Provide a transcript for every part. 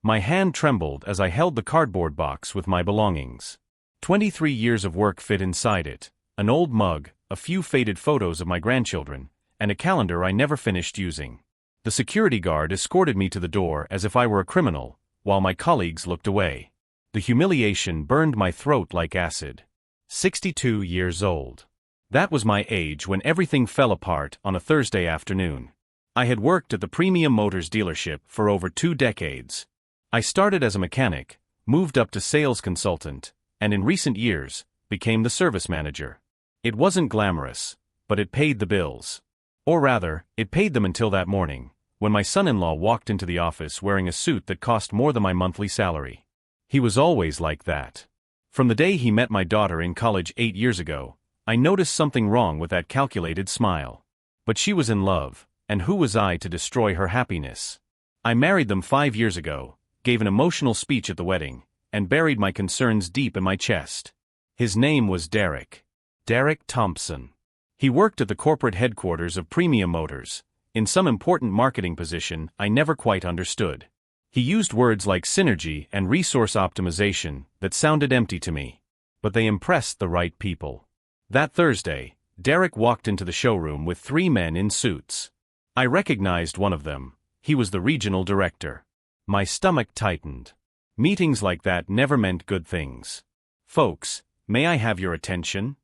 My hand trembled as I held the cardboard box with my belongings. 23 years of work fit inside it, an old mug, a few faded photos of my grandchildren, and a calendar I never finished using. The security guard escorted me to the door as if I were a criminal, while my colleagues looked away. The humiliation burned my throat like acid. 62 years old. That was my age when everything fell apart on a Thursday afternoon. I had worked at the Premium Motors dealership for over 2 decades. I started as a mechanic, moved up to sales consultant, and in recent years, became the service manager. It wasn't glamorous, but it paid the bills. Or rather, it paid them until that morning, when my son-in-law walked into the office wearing a suit that cost more than my monthly salary. He was always like that. From the day he met my daughter in college 8 years ago, I noticed something wrong with that calculated smile. But she was in love, and who was I to destroy her happiness? I married them 5 years ago, gave an emotional speech at the wedding, and buried my concerns deep in my chest. His name was Derek. Derek Thompson. He worked at the corporate headquarters of Premium Motors, in some important marketing position I never quite understood. He used words like synergy and resource optimization that sounded empty to me, but they impressed the right people. That Thursday, Derek walked into the showroom with 3 men in suits. I recognized one of them. He was the regional director. My stomach tightened. Meetings like that never meant good things. "Folks, may I have your attention?"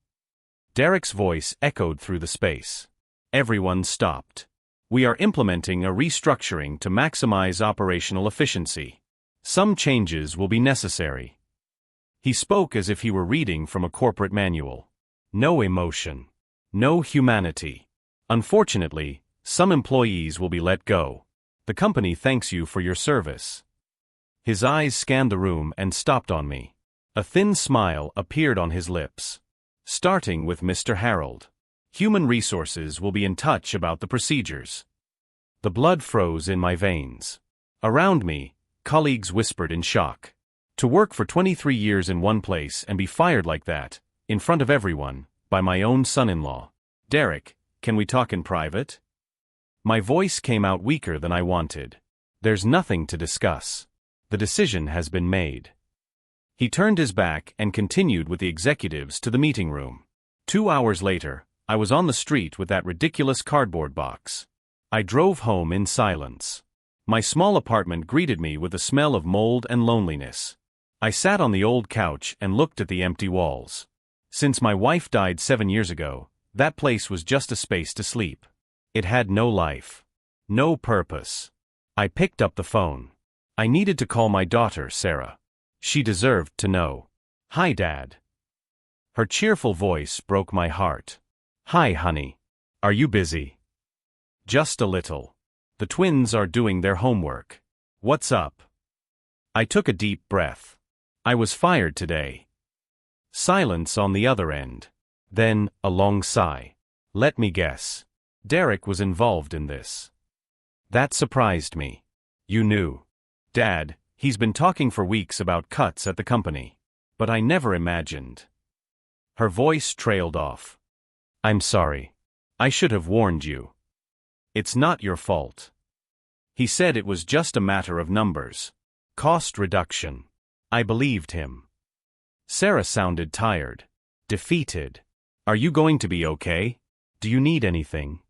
Derek's voice echoed through the space. Everyone stopped. "We are implementing a restructuring to maximize operational efficiency. Some changes will be necessary." He spoke as if he were reading from a corporate manual. No emotion. No humanity. "Unfortunately, some employees will be let go. The company thanks you for your service." His eyes scanned the room and stopped on me. A thin smile appeared on his lips. "Starting with Mr. Harold. Human Resources will be in touch about the procedures." The blood froze in my veins. Around me, colleagues whispered in shock. To work for 23 years in one place and be fired like that, in front of everyone, by my own son-in-law. "Derek, can we talk in private?" My voice came out weaker than I wanted. "There's nothing to discuss. The decision has been made." He turned his back and continued with the executives to the meeting room. 2 hours later, I was on the street with that ridiculous cardboard box. I drove home in silence. My small apartment greeted me with the smell of mold and loneliness. I sat on the old couch and looked at the empty walls. Since my wife died 7 years ago, that place was just a space to sleep. It had no life. No purpose. I picked up the phone. I needed to call my daughter, Sarah. She deserved to know. "Hi, Dad." Her cheerful voice broke my heart. "Hi, honey. Are you busy?" "Just a little. The twins are doing their homework." "What's up?" I took a deep breath. "I was fired today." Silence on the other end. Then, a long sigh. "Let me guess. Derek was involved in this." That surprised me. "You knew." "Dad, he's been talking for weeks about cuts at the company. But I never imagined." Her voice trailed off. "I'm sorry. I should have warned you. It's not your fault." He said it was just a matter of numbers. Cost reduction. I believed him. Sarah sounded tired. Defeated. "Are you going to be okay? Do you need anything?"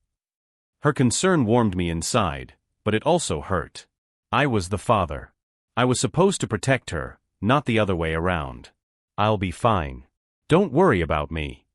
Her concern warmed me inside, but it also hurt. I was the father. I was supposed to protect her, not the other way around. "I'll be fine. Don't worry about me."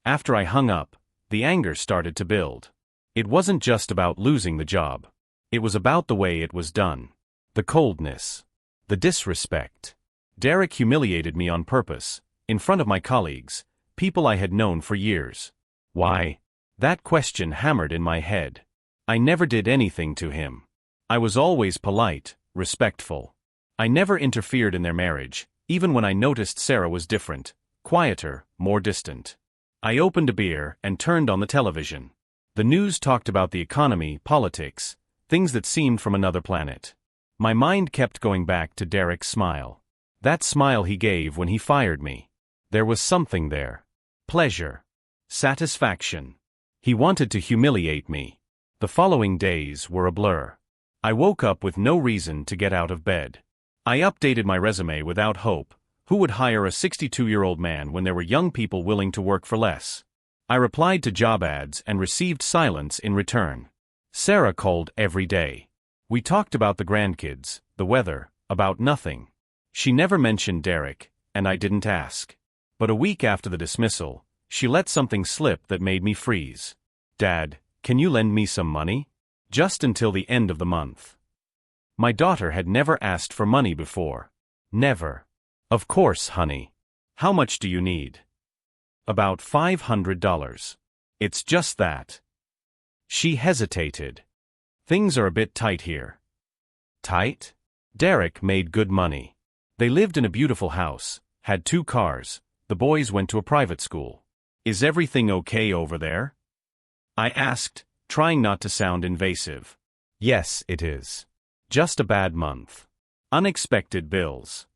After I hung up, the anger started to build. It wasn't just about losing the job. It was about the way it was done. The coldness. The disrespect. Derek humiliated me on purpose, in front of my colleagues, people I had known for years. Why? That question hammered in my head. I never did anything to him. I was always polite, respectful. I never interfered in their marriage, even when I noticed Sarah was different, quieter, more distant. I opened a beer and turned on the television. The news talked about the economy, politics, things that seemed from another planet. My mind kept going back to Derek's smile. That smile he gave when he fired me. There was something there. Pleasure. Satisfaction. He wanted to humiliate me. The following days were a blur. I woke up with no reason to get out of bed. I updated my resume without hope. Who would hire a 62-year-old man when there were young people willing to work for less? I replied to job ads and received silence in return. Sarah called every day. We talked about the grandkids, the weather, about nothing. She never mentioned Derek, and I didn't ask. But a week after the dismissal, she let something slip that made me freeze. "Dad, can you lend me some money? Just until the end of the month." My daughter had never asked for money before. Never. "Of course, honey. How much do you need?" "About $500. It's just that." She hesitated. "Things are a bit tight here." Tight? Derek made good money. They lived in a beautiful house, had 2 cars, the boys went to a private school. "Is everything okay over there?" I asked, trying not to sound invasive. "Yes, it is. Just a bad month. Unexpected bills."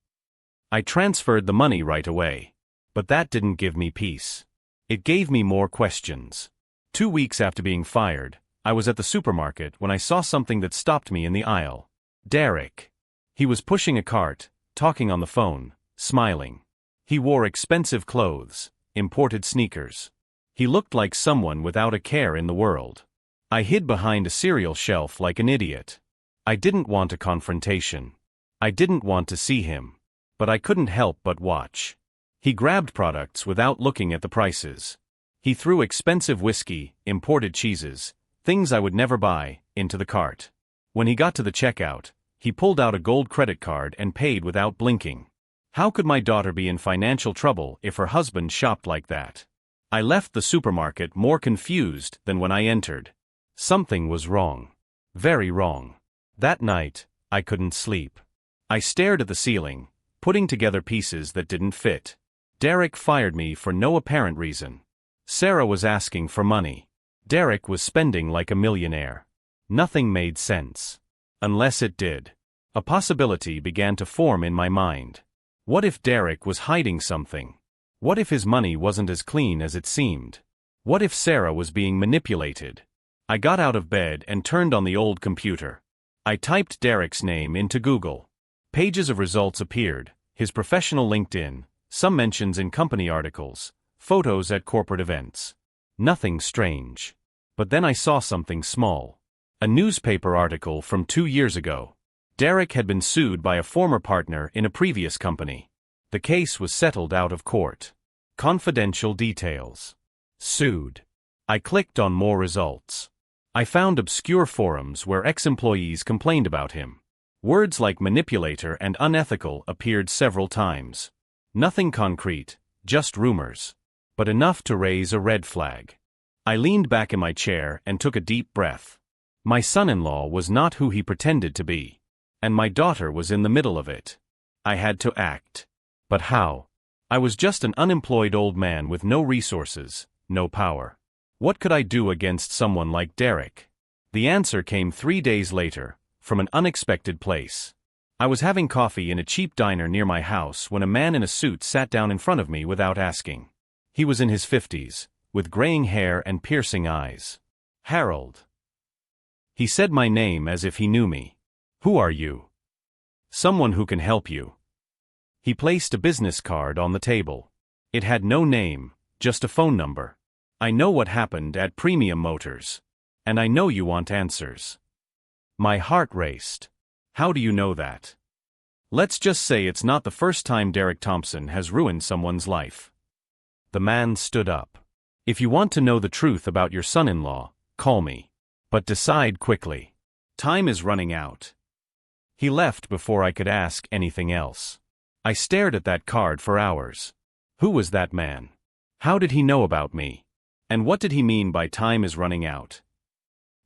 I transferred the money right away. But that didn't give me peace. It gave me more questions. 2 weeks after being fired, I was at the supermarket when I saw something that stopped me in the aisle. Derek. He was pushing a cart, talking on the phone, smiling. He wore expensive clothes, imported sneakers. He looked like someone without a care in the world. I hid behind a cereal shelf like an idiot. I didn't want a confrontation. I didn't want to see him. But I couldn't help but watch. He grabbed products without looking at the prices. He threw expensive whiskey, imported cheeses, things I would never buy, into the cart. When he got to the checkout, he pulled out a gold credit card and paid without blinking. How could my daughter be in financial trouble if her husband shopped like that? I left the supermarket more confused than when I entered. Something was wrong. Very wrong. That night, I couldn't sleep. I stared at the ceiling, putting together pieces that didn't fit. Derek fired me for no apparent reason. Sarah was asking for money. Derek was spending like a millionaire. Nothing made sense. Unless it did. A possibility began to form in my mind. What if Derek was hiding something? What if his money wasn't as clean as it seemed? What if Sarah was being manipulated? I got out of bed and turned on the old computer. I typed Derek's name into Google. Pages of results appeared, his professional LinkedIn, some mentions in company articles, photos at corporate events. Nothing strange. But then I saw something small. A newspaper article from 2 years ago. Derek had been sued by a former partner in a previous company. The case was settled out of court. Confidential details. Sued. I clicked on more results. I found obscure forums where ex-employees complained about him. Words like manipulator and unethical appeared several times. Nothing concrete, just rumors. But enough to raise a red flag. I leaned back in my chair and took a deep breath. My son-in-law was not who he pretended to be. And my daughter was in the middle of it. I had to act. But how? I was just an unemployed old man with no resources, no power. What could I do against someone like Derek? The answer came 3 days later, from an unexpected place. I was having coffee in a cheap diner near my house when a man in a suit sat down in front of me without asking. He was in his 50s, with graying hair and piercing eyes. "Harold." He said my name as if he knew me. "Who are you?" "Someone who can help you." He placed a business card on the table. It had no name, just a phone number. "I know what happened at Premium Motors. And I know you want answers." My heart raced. "How do you know that?" "Let's just say it's not the first time Derek Thompson has ruined someone's life." The man stood up. "If you want to know the truth about your son-in-law, call me. But decide quickly. Time is running out." He left before I could ask anything else. I stared at that card for hours. Who was that man? How did he know about me? And what did he mean by time is running out?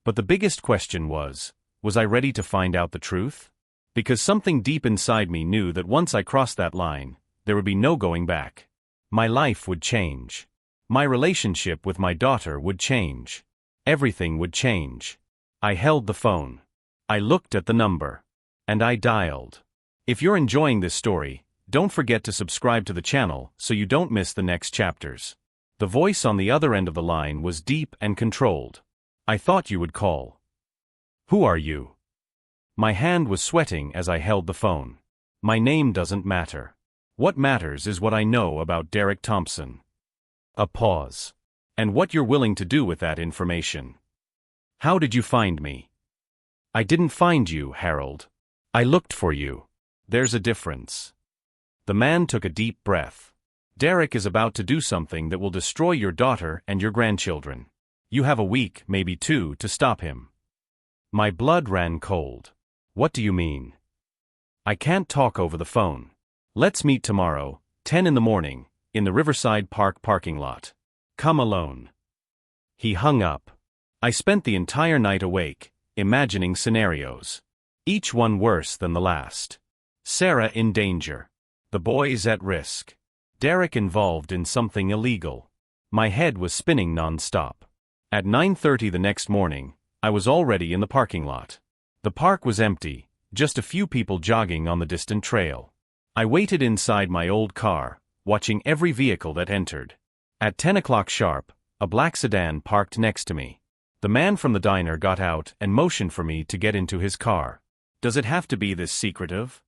But the biggest question was I ready to find out the truth? Because something deep inside me knew that once I crossed that line, there would be no going back. My life would change. My relationship with my daughter would change. Everything would change. I held the phone. I looked at the number. And I dialed. If you're enjoying this story, don't forget to subscribe to the channel so you don't miss the next chapters. The voice on the other end of the line was deep and controlled. "I thought you would call." "Who are you?" My hand was sweating as I held the phone. My name doesn't matter. What matters is what I know about Derek Thompson. A pause. And what you're willing to do with that information. How did you find me? I didn't find you, Harold. I looked for you. There's a difference. The man took a deep breath. Derek is about to do something that will destroy your daughter and your grandchildren. You have a week, maybe 2, to stop him. My blood ran cold. What do you mean? I can't talk over the phone. Let's meet tomorrow, 10 in the morning, in the Riverside Park parking lot. Come alone. He hung up. I spent the entire night awake, imagining scenarios. Each one worse than the last. Sarah in danger. The boys at risk. Derek involved in something illegal. My head was spinning non-stop. At 9:30 the next morning, I was already in the parking lot. The park was empty, just a few people jogging on the distant trail. I waited inside my old car, watching every vehicle that entered. At 10 o'clock sharp, a black sedan parked next to me. The man from the diner got out and motioned for me to get into his car. Does it have to be this secretive?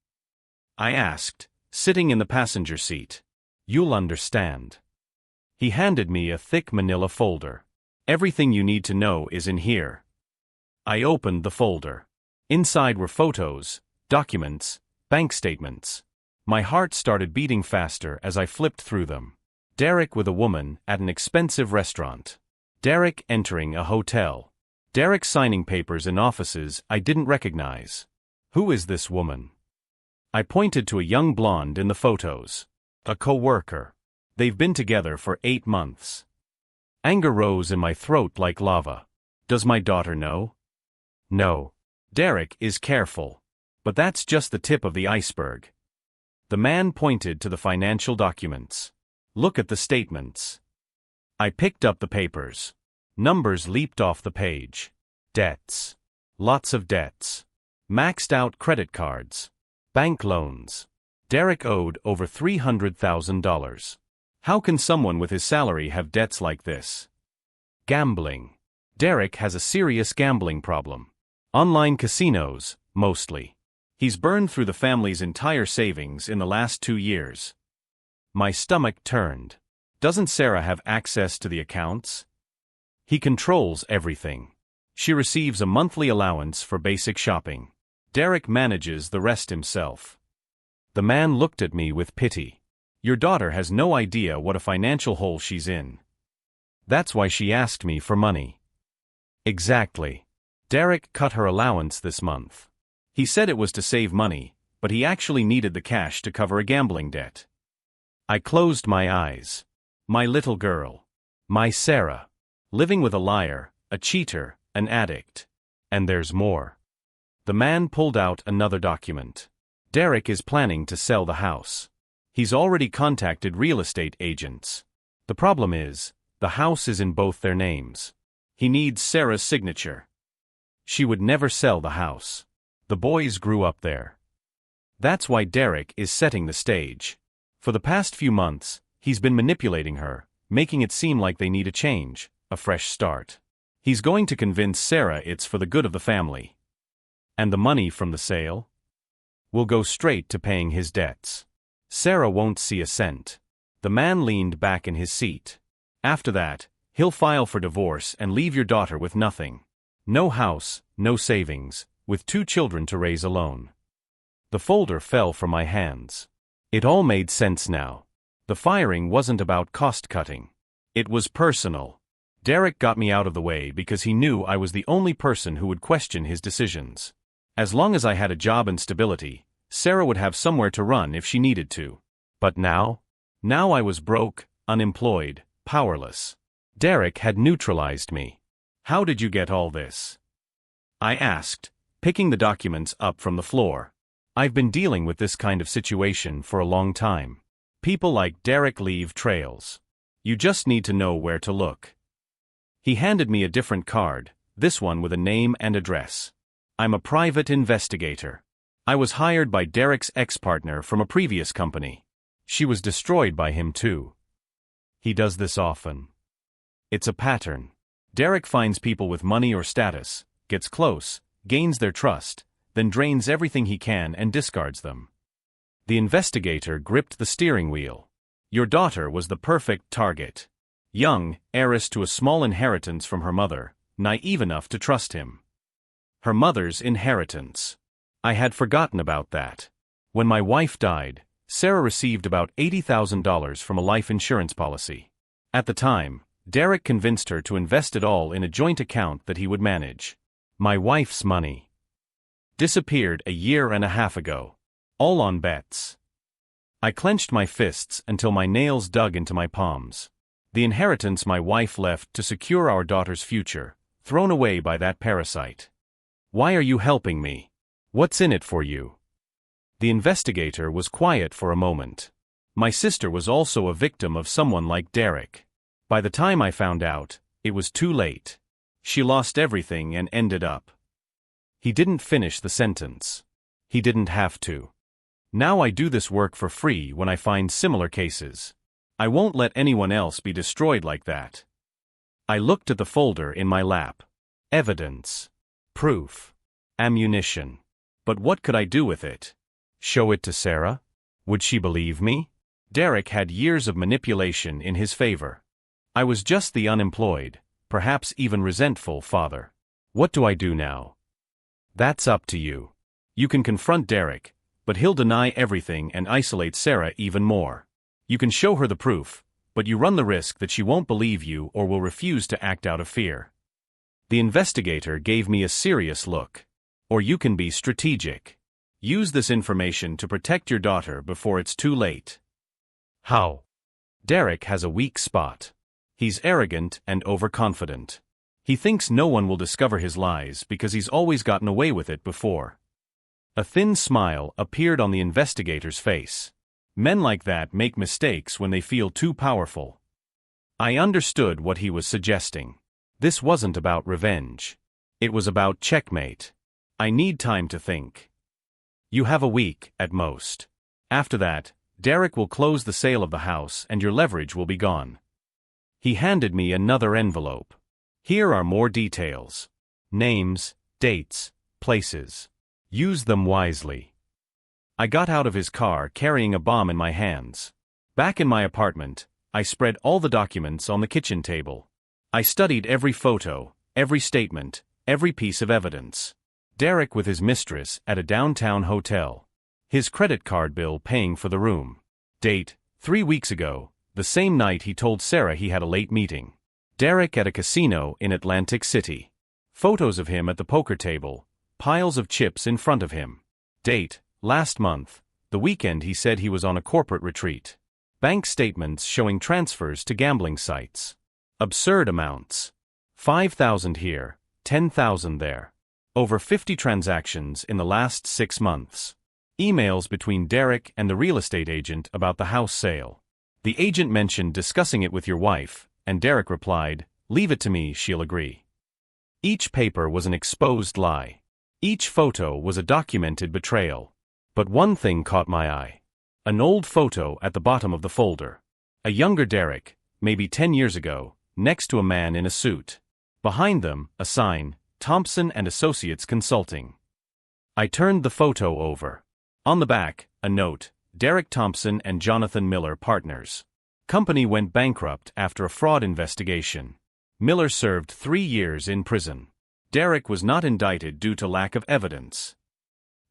I asked, sitting in the passenger seat. You'll understand. He handed me a thick manila folder. Everything you need to know is in here. I opened the folder. Inside were photos, documents, bank statements. My heart started beating faster as I flipped through them. Derek with a woman at an expensive restaurant. Derek entering a hotel. Derek signing papers in offices I didn't recognize. Who is this woman? I pointed to a young blonde in the photos. A co-worker. They've been together for 8 months. Anger rose in my throat like lava. Does my daughter know? No. Derek is careful. But that's just the tip of the iceberg. The man pointed to the financial documents. Look at the statements. I picked up the papers. Numbers leaped off the page. Debts. Lots of debts. Maxed out credit cards. Bank loans. Derek owed over $300,000. How can someone with his salary have debts like this? Gambling. Derek has a serious gambling problem. Online casinos, mostly. He's burned through the family's entire savings in the last 2 years. My stomach turned. Doesn't Sarah have access to the accounts? He controls everything. She receives a monthly allowance for basic shopping. Derek manages the rest himself. The man looked at me with pity. Your daughter has no idea what a financial hole she's in. That's why she asked me for money. Exactly. Derek cut her allowance this month. He said it was to save money, but he actually needed the cash to cover a gambling debt. I closed my eyes. My little girl. My Sarah. Living with a liar, a cheater, an addict. And there's more. The man pulled out another document. Derek is planning to sell the house. He's already contacted real estate agents. The problem is, the house is in both their names. He needs Sarah's signature. She would never sell the house. The boys grew up there. That's why Derek is setting the stage. For the past few months, he's been manipulating her, making it seem like they need a change, a fresh start. He's going to convince Sarah it's for the good of the family. And the money from the sale will go straight to paying his debts. Sarah won't see a cent. The man leaned back in his seat. After that, he'll file for divorce and leave your daughter with nothing. No house, no savings, with 2 children to raise alone. The folder fell from my hands. It all made sense now. The firing wasn't about cost-cutting. It was personal. Derek got me out of the way because he knew I was the only person who would question his decisions. As long as I had a job and stability, Sarah would have somewhere to run if she needed to. But now? Now I was broke, unemployed, powerless. Derek had neutralized me. How did you get all this? I asked, picking the documents up from the floor. I've been dealing with this kind of situation for a long time. People like Derek leave trails. You just need to know where to look. He handed me a different card, this one with a name and address. I'm a private investigator. I was hired by Derek's ex-partner from a previous company. She was destroyed by him too. He does this often. It's a pattern. Derek finds people with money or status, gets close, gains their trust, then drains everything he can and discards them. The investigator gripped the steering wheel. Your daughter was the perfect target. Young, heiress to a small inheritance from her mother, naive enough to trust him. Her mother's inheritance. I had forgotten about that. When my wife died, Sarah received about $80,000 from a life insurance policy. At the time, Derek convinced her to invest it all in a joint account that he would manage. My wife's money disappeared a year and a half ago. All on bets. I clenched my fists until my nails dug into my palms. The inheritance my wife left to secure our daughter's future, thrown away by that parasite. Why are you helping me? What's in it for you? The investigator was quiet for a moment. My sister was also a victim of someone like Derek. By the time I found out, it was too late. She lost everything and ended up. He didn't finish the sentence. He didn't have to. Now I do this work for free when I find similar cases. I won't let anyone else be destroyed like that. I looked at the folder in my lap. Evidence. Proof. Ammunition. But what could I do with it? Show it to Sarah? Would she believe me? Derek had years of manipulation in his favor. I was just the unemployed, perhaps even resentful father. What do I do now? That's up to you. You can confront Derek, but he'll deny everything and isolate Sarah even more. You can show her the proof, but you run the risk that she won't believe you or will refuse to act out of fear. The investigator gave me a serious look. Or you can be strategic. Use this information to protect your daughter before it's too late. How? Derek has a weak spot. He's arrogant and overconfident. He thinks no one will discover his lies because he's always gotten away with it before. A thin smile appeared on the investigator's face. Men like that make mistakes when they feel too powerful. I understood what he was suggesting. This wasn't about revenge. It was about checkmate. I need time to think. You have a week, at most. After that, Derek will close the sale of the house and your leverage will be gone. He handed me another envelope. Here are more details. Names, dates, places. Use them wisely. I got out of his car carrying a bomb in my hands. Back in my apartment, I spread all the documents on the kitchen table. I studied every photo, every statement, every piece of evidence. Derek with his mistress at a downtown hotel. His credit card bill paying for the room. Date, 3 weeks ago, the same night he told Sarah he had a late meeting. Derek at a casino in Atlantic City. Photos of him at the poker table, piles of chips in front of him. Date, last month, the weekend he said he was on a corporate retreat. Bank statements showing transfers to gambling sites. Absurd amounts. 5,000 here, 10,000 there. Over 50 transactions in the last 6 months. Emails between Derek and the real estate agent about the house sale. The agent mentioned discussing it with your wife, and Derek replied, "Leave it to me, she'll agree." Each paper was an exposed lie. Each photo was a documented betrayal. But one thing caught my eye. An old photo at the bottom of the folder. A younger Derek, maybe 10 years ago, next to a man in a suit. Behind them, a sign, Thompson and Associates Consulting. I turned the photo over. On the back, a note, Derek Thompson and Jonathan Miller Partners. Company went bankrupt after a fraud investigation. Miller served 3 years in prison. Derek was not indicted due to lack of evidence.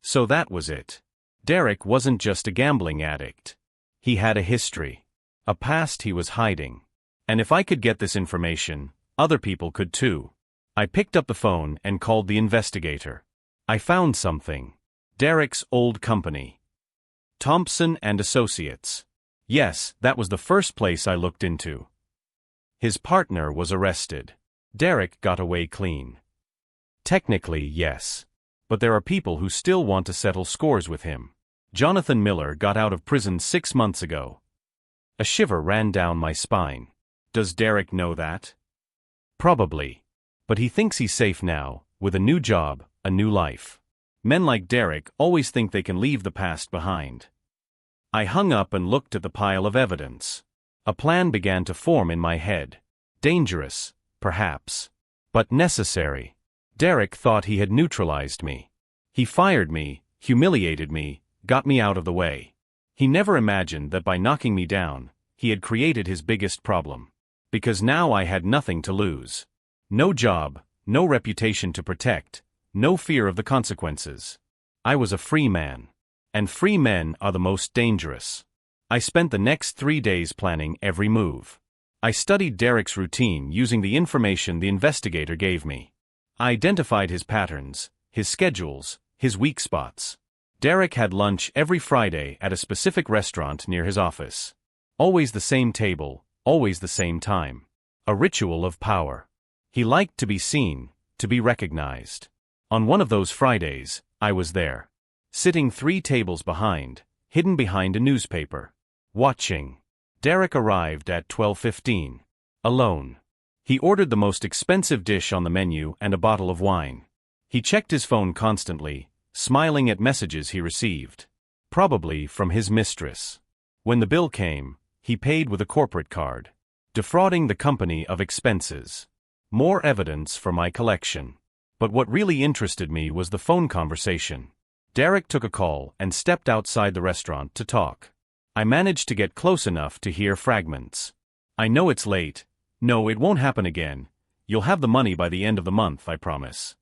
So that was it. Derek wasn't just a gambling addict. He had a history. A past he was hiding. And if I could get this information, other people could too. I picked up the phone and called the investigator. I found something. Derek's old company. Thompson and Associates. Yes, that was the first place I looked into. His partner was arrested. Derek got away clean. Technically, yes. But there are people who still want to settle scores with him. Jonathan Miller got out of prison 6 months ago. A shiver ran down my spine. Does Derek know that? Probably. But he thinks he's safe now, with a new job, a new life. Men like Derek always think they can leave the past behind. I hung up and looked at the pile of evidence. A plan began to form in my head. Dangerous, perhaps. But necessary. Derek thought he had neutralized me. He fired me, humiliated me, got me out of the way. He never imagined that by knocking me down, he had created his biggest problem. Because now I had nothing to lose. No job, no reputation to protect, no fear of the consequences. I was a free man. And free men are the most dangerous. I spent the next 3 days planning every move. I studied Derek's routine using the information the investigator gave me. I identified his patterns, his schedules, his weak spots. Derek had lunch every Friday at a specific restaurant near his office. Always the same table, always the same time. A ritual of power. He liked to be seen, to be recognized. On one of those Fridays, I was there. Sitting 3 tables behind, hidden behind a newspaper. Watching. Derek arrived at 12:15. Alone. He ordered the most expensive dish on the menu and a bottle of wine. He checked his phone constantly, smiling at messages he received. Probably from his mistress. When the bill came, he paid with a corporate card. Defrauding the company of expenses. More evidence for my collection. But what really interested me was the phone conversation. Derek took a call and stepped outside the restaurant to talk. I managed to get close enough to hear fragments. I know it's late. No, it won't happen again. You'll have the money by the end of the month, I promise.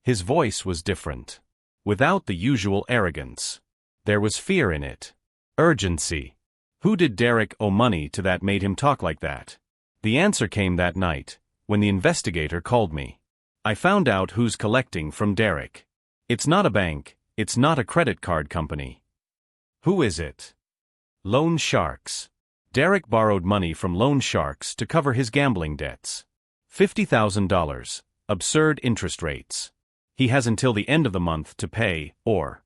His voice was different. Without the usual arrogance. There was fear in it. Urgency. Who did Derek owe money to that made him talk like that? The answer came that night, when the investigator called me. I found out who's collecting from Derek. It's not a bank. It's not a credit card company. Who is it? Loan sharks. Derek borrowed money from loan sharks to cover his gambling debts. $50,000. Absurd interest rates. He has until the end of the month to pay, or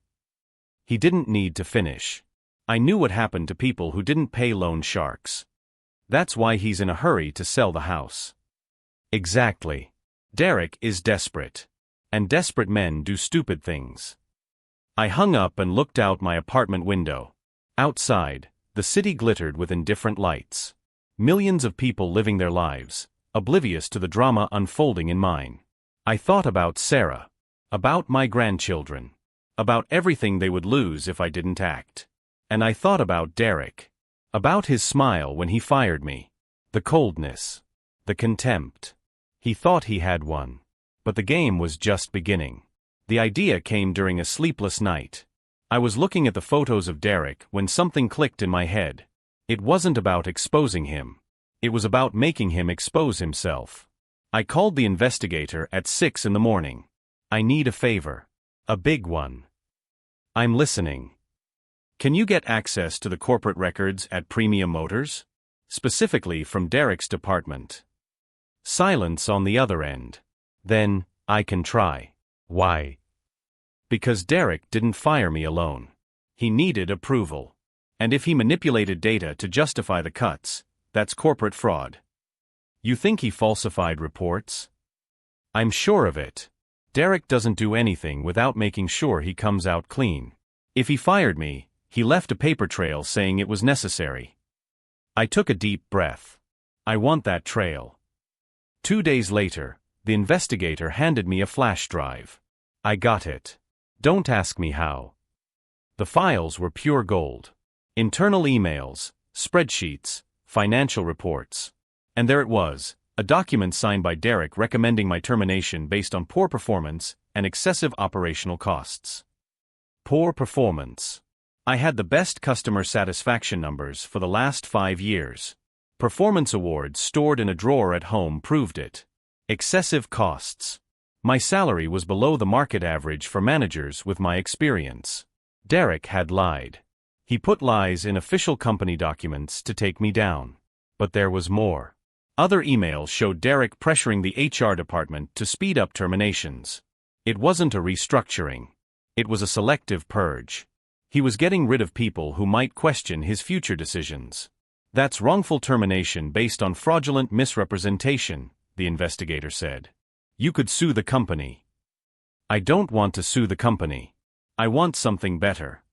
he didn't need to finish. I knew what happened to people who didn't pay loan sharks. That's why he's in a hurry to sell the house. Exactly. Derek is desperate. And desperate men do stupid things. I hung up and looked out my apartment window. Outside, the city glittered with indifferent lights. Millions of people living their lives, oblivious to the drama unfolding in mine. I thought about Sarah. About my grandchildren. About everything they would lose if I didn't act. And I thought about Derek. About his smile when he fired me. The coldness. The contempt. He thought he had won. But the game was just beginning. The idea came during a sleepless night. I was looking at the photos of Derek when something clicked in my head. It wasn't about exposing him. It was about making him expose himself. I called the investigator at 6 a.m. I need a favor. A big one. I'm listening. Can you get access to the corporate records at Premium Motors? Specifically from Derek's department. Silence on the other end. Then, I can try. Why? Because Derek didn't fire me alone. He needed approval. And if he manipulated data to justify the cuts, that's corporate fraud. You think he falsified reports? I'm sure of it. Derek doesn't do anything without making sure he comes out clean. If he fired me, he left a paper trail saying it was necessary. I took a deep breath. I want that trail. 2 days later, the investigator handed me a flash drive. I got it. Don't ask me how. The files were pure gold. Internal emails, spreadsheets, financial reports. And there it was, a document signed by Derek recommending my termination based on poor performance and excessive operational costs. Poor performance. I had the best customer satisfaction numbers for the last 5 years. Performance awards stored in a drawer at home proved it. Excessive costs. My salary was below the market average for managers with my experience. Derek had lied. He put lies in official company documents to take me down. But there was more. Other emails showed Derek pressuring the HR department to speed up terminations. It wasn't a restructuring. It was a selective purge. He was getting rid of people who might question his future decisions. That's wrongful termination based on fraudulent misrepresentation, the investigator said. You could sue the company. I don't want to sue the company. I want something better.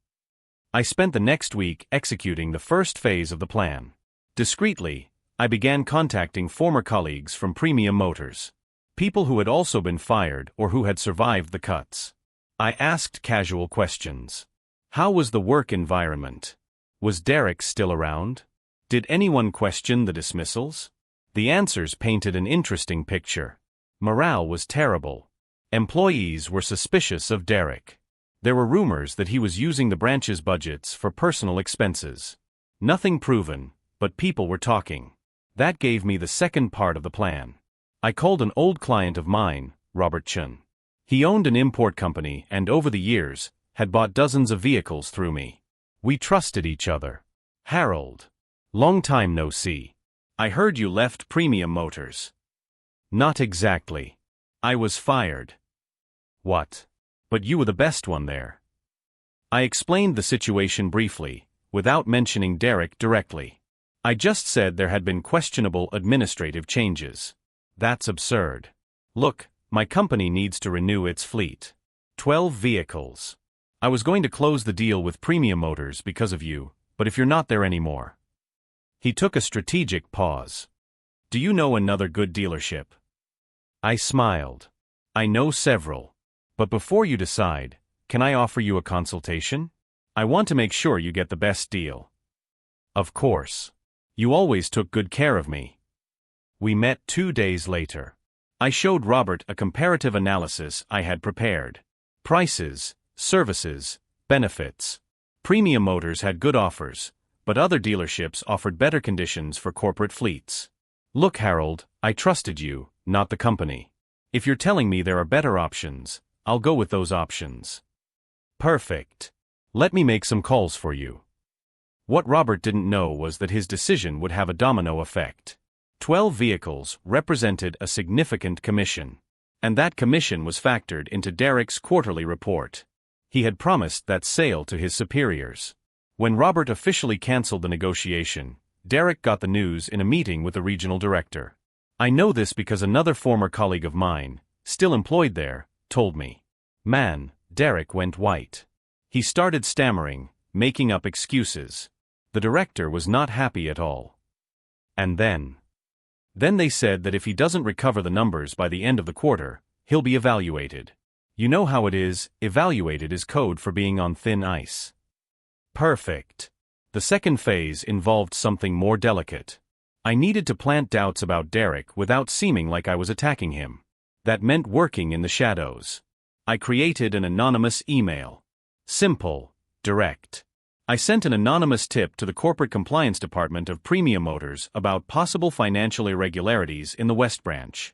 I spent the next week executing the first phase of the plan. Discreetly, I began contacting former colleagues from Premium Motors. People who had also been fired or who had survived the cuts. I asked casual questions. How was the work environment? Was Derek still around? Did anyone question the dismissals? The answers painted an interesting picture. Morale was terrible. Employees were suspicious of Derek. There were rumors that he was using the branch's budgets for personal expenses. Nothing proven, but people were talking. That gave me the second part of the plan. I called an old client of mine, Robert Chun. He owned an import company and over the years, had bought dozens of vehicles through me. We trusted each other. Harold. Long time no see. I heard you left Premium Motors. Not exactly. I was fired. What? But you were the best one there. I explained the situation briefly, without mentioning Derek directly. I just said there had been questionable administrative changes. That's absurd. Look, my company needs to renew its fleet. 12 vehicles. I was going to close the deal with Premium Motors because of you, but if you're not there anymore. He took a strategic pause. Do you know another good dealership? I smiled. I know several. But before you decide, can I offer you a consultation? I want to make sure you get the best deal. Of course. You always took good care of me. We met 2 days later. I showed Robert a comparative analysis I had prepared. Prices, services, benefits. Premium Motors had good offers, but other dealerships offered better conditions for corporate fleets. Look, Harold, I trusted you, not the company. If you're telling me there are better options, I'll go with those options. Perfect. Let me make some calls for you. What Robert didn't know was that his decision would have a domino effect. 12 vehicles represented a significant commission. And that commission was factored into Derek's quarterly report. He had promised that sale to his superiors. When Robert officially canceled the negotiation, Derek got the news in a meeting with the regional director. I know this because another former colleague of mine, still employed there, told me. Man, Derek went white. He started stammering, making up excuses. The director was not happy at all. And then they said that if he doesn't recover the numbers by the end of the quarter, he'll be evaluated. You know how it is, evaluated is code for being on thin ice. Perfect. The second phase involved something more delicate. I needed to plant doubts about Derek without seeming like I was attacking him. That meant working in the shadows. I created an anonymous email. Simple, direct. I sent an anonymous tip to the corporate compliance department of Premium Motors about possible financial irregularities in the West Branch.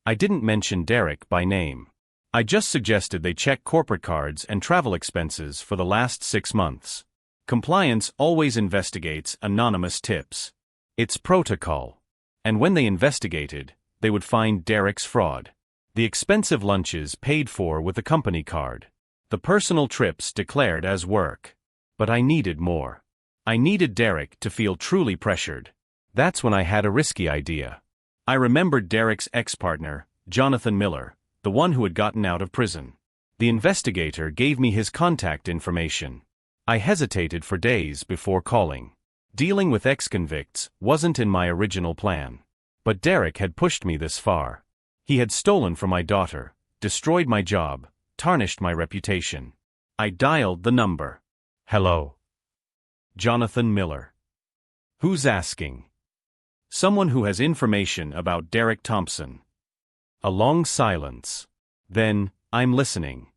I didn't mention Derek by name. I just suggested they check corporate cards and travel expenses for the last 6 months. Compliance always investigates anonymous tips. It's protocol. And when they investigated, they would find Derek's fraud. The expensive lunches paid for with the company card. The personal trips declared as work. But I needed more. I needed Derek to feel truly pressured. That's when I had a risky idea. I remembered Derek's ex-partner, Jonathan Miller, the one who had gotten out of prison. The investigator gave me his contact information. I hesitated for days before calling. Dealing with ex-convicts wasn't in my original plan. But Derek had pushed me this far. He had stolen from my daughter, destroyed my job, tarnished my reputation. I dialed the number. Hello. Jonathan Miller. Who's asking? Someone who has information about Derek Thompson. A long silence. Then, I'm listening.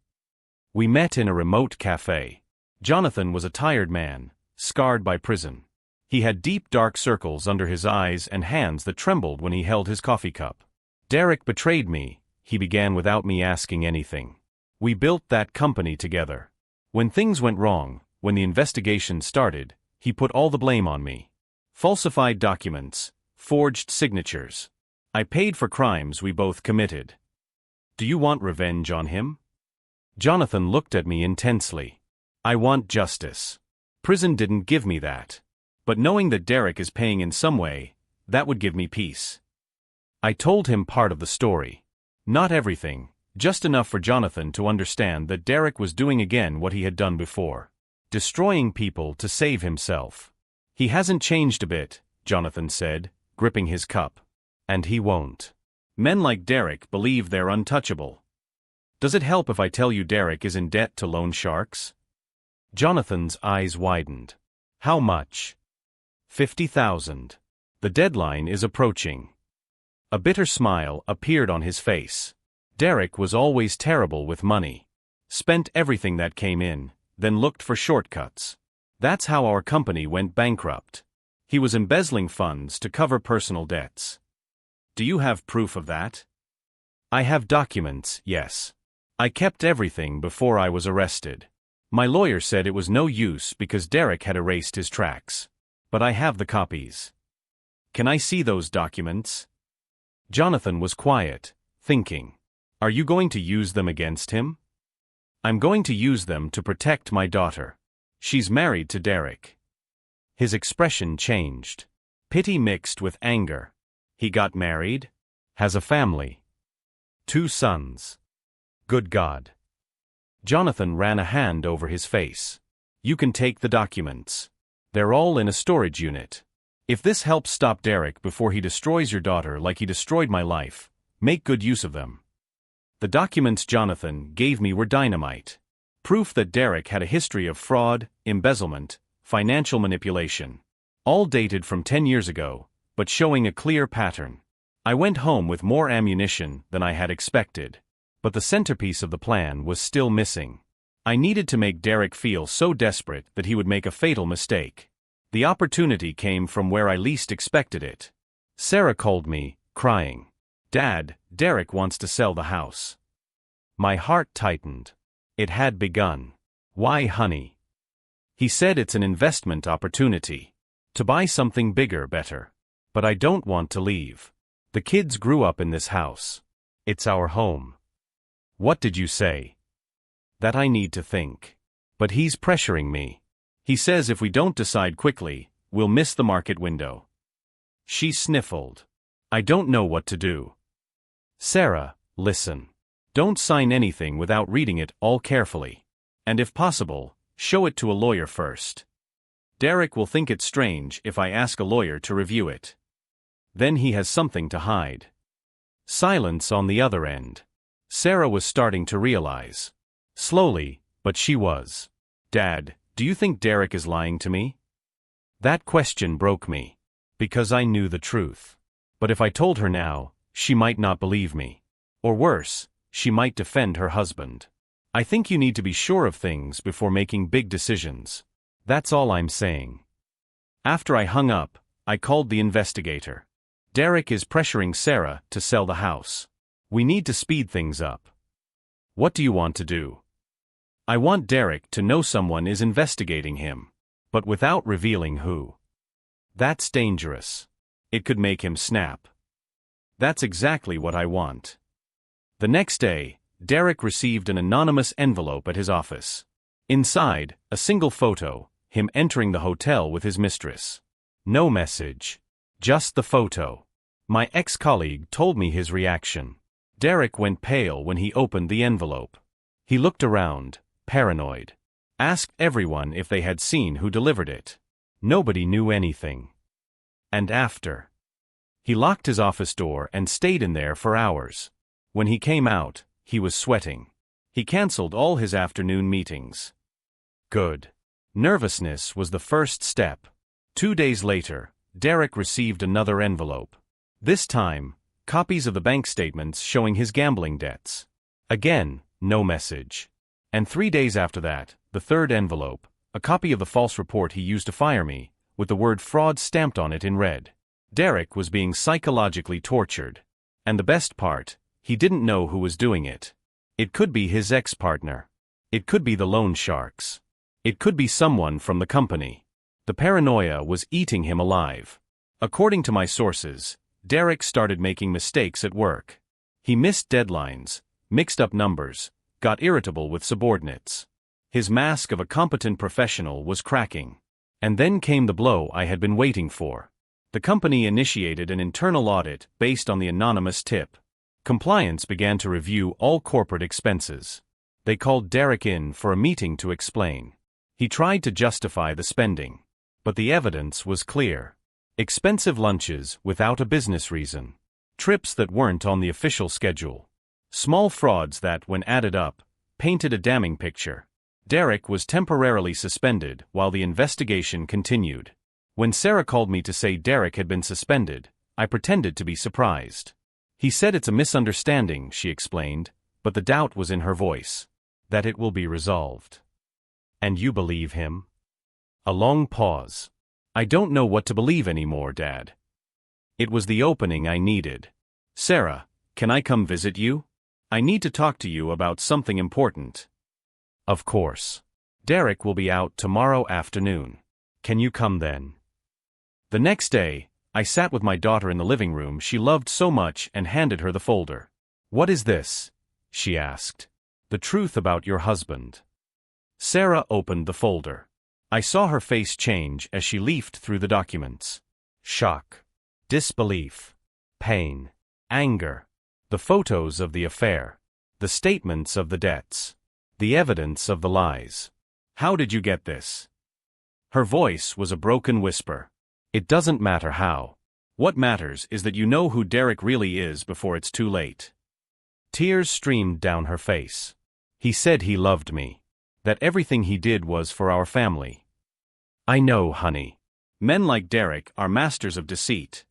We met in a remote cafe. Jonathan was a tired man, scarred by prison. He had deep dark circles under his eyes and hands that trembled when he held his coffee cup. Derek betrayed me, he began without me asking anything. We built that company together. When things went wrong, when the investigation started, he put all the blame on me. Falsified documents, forged signatures. I paid for crimes we both committed. Do you want revenge on him? Jonathan looked at me intensely. I want justice. Prison didn't give me that. But knowing that Derek is paying in some way, that would give me peace. I told him part of the story. Not everything, just enough for Jonathan to understand that Derek was doing again what he had done before. Destroying people to save himself. He hasn't changed a bit, Jonathan said, gripping his cup. And he won't. Men like Derek believe they're untouchable. Does it help if I tell you Derek is in debt to loan sharks? Jonathan's eyes widened. How much? 50,000. The deadline is approaching. A bitter smile appeared on his face. Derek was always terrible with money. Spent everything that came in, then looked for shortcuts. That's how our company went bankrupt. He was embezzling funds to cover personal debts. Do you have proof of that? I have documents, yes. I kept everything before I was arrested. My lawyer said it was no use because Derek had erased his tracks. But I have the copies. Can I see those documents? Jonathan was quiet, thinking. Are you going to use them against him? I'm going to use them to protect my daughter. She's married to Derek. His expression changed. Pity mixed with anger. He got married? Has a family. 2 sons. Good God. Jonathan ran a hand over his face. You can take the documents. They're all in a storage unit. If this helps stop Derek before he destroys your daughter like he destroyed my life, make good use of them. The documents Jonathan gave me were dynamite. Proof that Derek had a history of fraud, embezzlement, financial manipulation. All dated from 10 years ago, but showing a clear pattern. I went home with more ammunition than I had expected. But the centerpiece of the plan was still missing. I needed to make Derek feel so desperate that he would make a fatal mistake. The opportunity came from where I least expected it. Sarah called me, crying. Dad, Derek wants to sell the house. My heart tightened. It had begun. Why, honey? He said it's an investment opportunity. To buy something bigger, better. But I don't want to leave. The kids grew up in this house. It's our home. What did you say? That I need to think. But he's pressuring me. He says if we don't decide quickly, we'll miss the market window. She sniffled. I don't know what to do. Sarah, listen. Don't sign anything without reading it all carefully. And if possible, show it to a lawyer first. Derek will think it's strange if I ask a lawyer to review it. Then he has something to hide. Silence on the other end. Sarah was starting to realize. Slowly, but she was. Dad, do you think Derek is lying to me? That question broke me. Because I knew the truth. But if I told her now, she might not believe me. Or worse, she might defend her husband. I think you need to be sure of things before making big decisions. That's all I'm saying. After I hung up, I called the investigator. Derek is pressuring Sarah to sell the house. We need to speed things up. What do you want to do? I want Derek to know someone is investigating him, but without revealing who. That's dangerous. It could make him snap. That's exactly what I want. The next day, Derek received an anonymous envelope at his office. Inside, a single photo, him entering the hotel with his mistress. No message. Just the photo. My ex-colleague told me his reaction. Derek went pale when he opened the envelope. He looked around, paranoid. Asked everyone if they had seen who delivered it. Nobody knew anything. And after. He locked his office door and stayed in there for hours. When he came out, he was sweating. He canceled all his afternoon meetings. Good. Nervousness was the first step. 2 days later, Derek received another envelope. This time, copies of the bank statements showing his gambling debts. Again, no message. And 3 days after that, the third envelope, a copy of the false report he used to fire me, with the word fraud stamped on it in red. Derek was being psychologically tortured. And the best part, he didn't know who was doing it. It could be his ex-partner. It could be the loan sharks. It could be someone from the company. The paranoia was eating him alive. According to my sources, Derek started making mistakes at work. He missed deadlines, mixed up numbers, got irritable with subordinates. His mask of a competent professional was cracking. And then came the blow I had been waiting for. The company initiated an internal audit based on the anonymous tip. Compliance began to review all corporate expenses. They called Derek in for a meeting to explain. He tried to justify the spending. But the evidence was clear. Expensive lunches without a business reason. Trips that weren't on the official schedule. Small frauds that, when added up, painted a damning picture. Derek was temporarily suspended while the investigation continued. When Sarah called me to say Derek had been suspended, I pretended to be surprised. He said it's a misunderstanding, she explained, but the doubt was in her voice. That it will be resolved. And you believe him? A long pause. I don't know what to believe anymore, Dad. It was the opening I needed. Sarah, can I come visit you? I need to talk to you about something important. Of course. Derek will be out tomorrow afternoon. Can you come then? The next day, I sat with my daughter in the living room she loved so much and handed her the folder. What is this? She asked. The truth about your husband. Sarah opened the folder. I saw her face change as she leafed through the documents. Shock. Disbelief. Pain. Anger. The photos of the affair. The statements of the debts. The evidence of the lies. How did you get this? Her voice was a broken whisper. It doesn't matter how. What matters is that you know who Derek really is before it's too late. Tears streamed down her face. He said he loved me. That everything he did was for our family. I know, honey. Men like Derek are masters of deceit.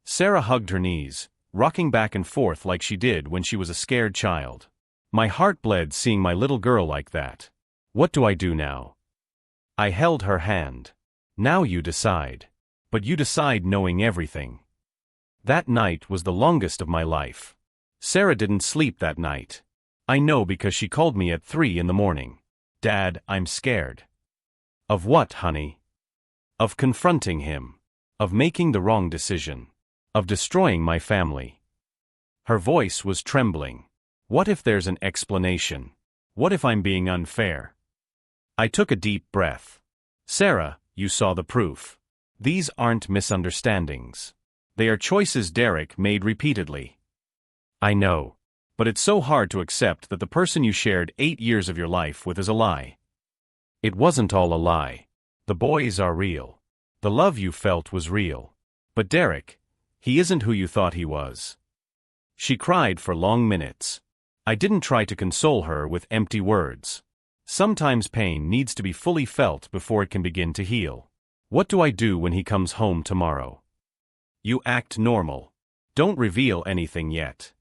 Sarah hugged her knees, rocking back and forth like she did when she was a scared child. My heart bled seeing my little girl like that. What do I do now? I held her hand. Now you decide. But you decide knowing everything. That night was the longest of my life. Sarah didn't sleep that night. I know because she called me at 3 in the morning. Dad, I'm scared. Of what, honey? Of confronting him. Of making the wrong decision. Of destroying my family. Her voice was trembling. What if there's an explanation? What if I'm being unfair? I took a deep breath. Sarah, you saw the proof. These aren't misunderstandings. They are choices Derek made repeatedly. I know. But it's so hard to accept that the person you shared 8 years of your life with is a lie. It wasn't all a lie. The boys are real. The love you felt was real. But Derek, he isn't who you thought he was. She cried for long minutes. I didn't try to console her with empty words. Sometimes pain needs to be fully felt before it can begin to heal. What do I do when he comes home tomorrow? You act normal. Don't reveal anything yet.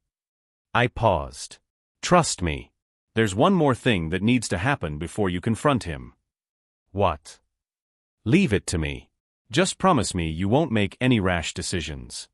I paused. Trust me. There's one more thing that needs to happen before you confront him. What? Leave it to me. Just promise me you won't make any rash decisions.